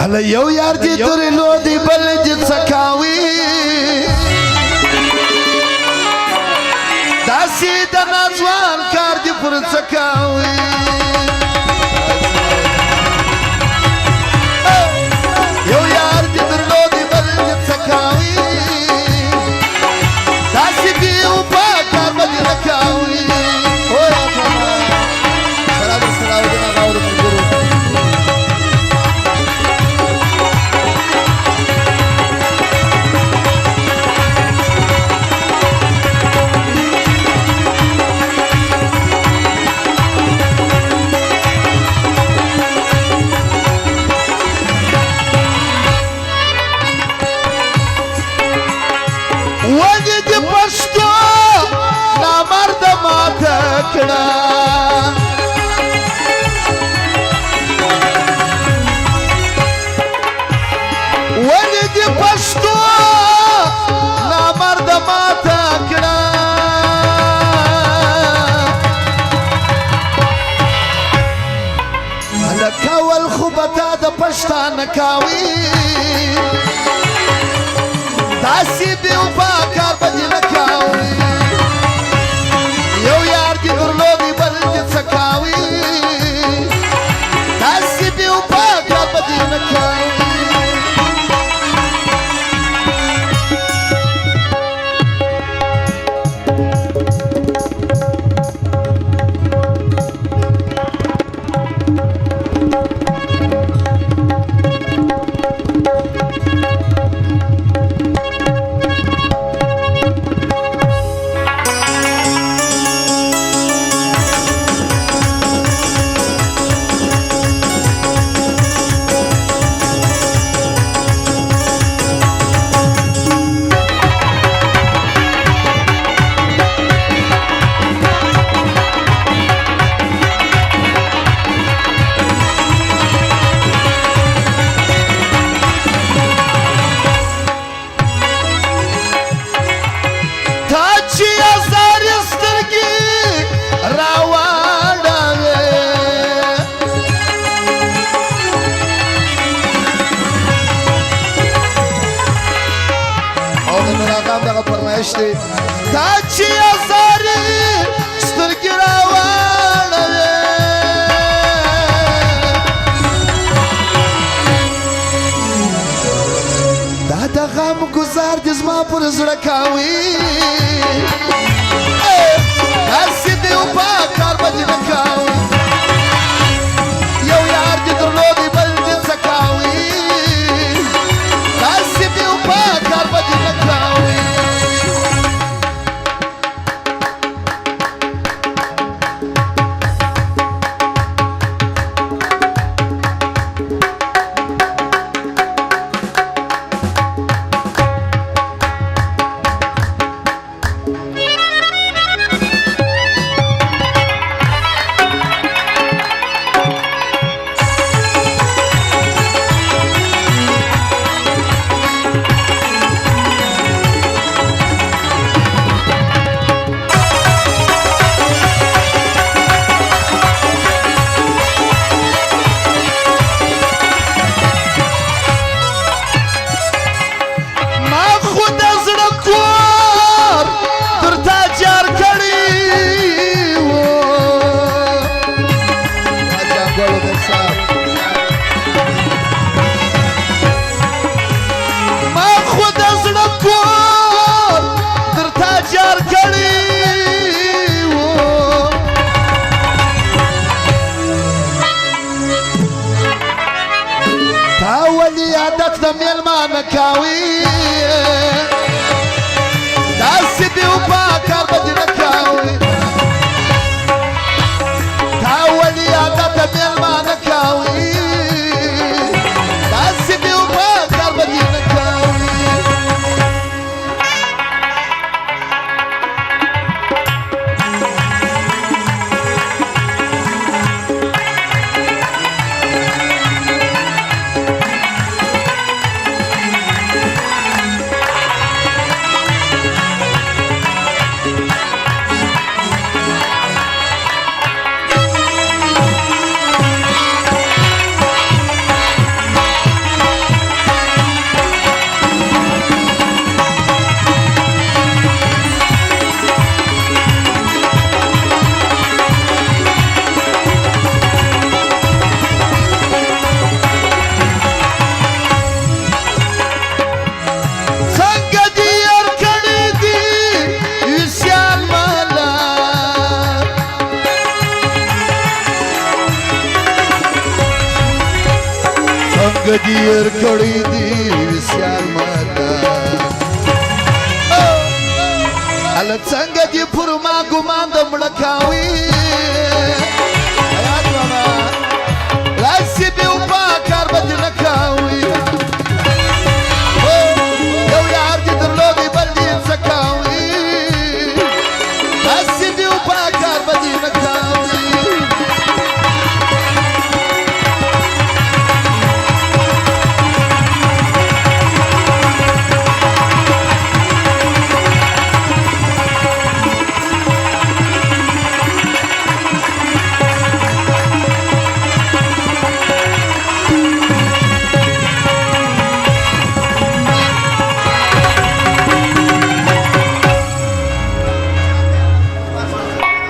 هلا یو یار دې درلو دی بل دې څکاوي داسې د ناځوان کار دې پر څکاوي یو یار دې درلو دی بل دې څکاوي داسې بې اوبه کار به دې نه کاوي ولې دې پښتو نامرده ماته کړه هلکه ول خو به تا د پښتانه کاوي داسې بې اوبه کار به دې نه کاوي یو یار دې درلودی بل دې څکاوي داسې بې اوبه کار به دې نه کاوي تا چې ازارې سترګې راواړوې دا د غم ګزار دې زما پر زړه کاوي داسې دې اوبه کار به دې نه کاوي یو یار دې درلودی بل دې څکاوي داسې دې اوبه کار به دې نه کاوي مېلمانه کاوي داسې بې اوبه کار به دې نه کاوي تا ولې عادته مېلمانه کاوي داسې بې اوبه کار به دې نه کاوي ગજીર ખડી દી વિશાલ માતા અલ સંગજી ફુરમા ગુમાન દમણ ખાવી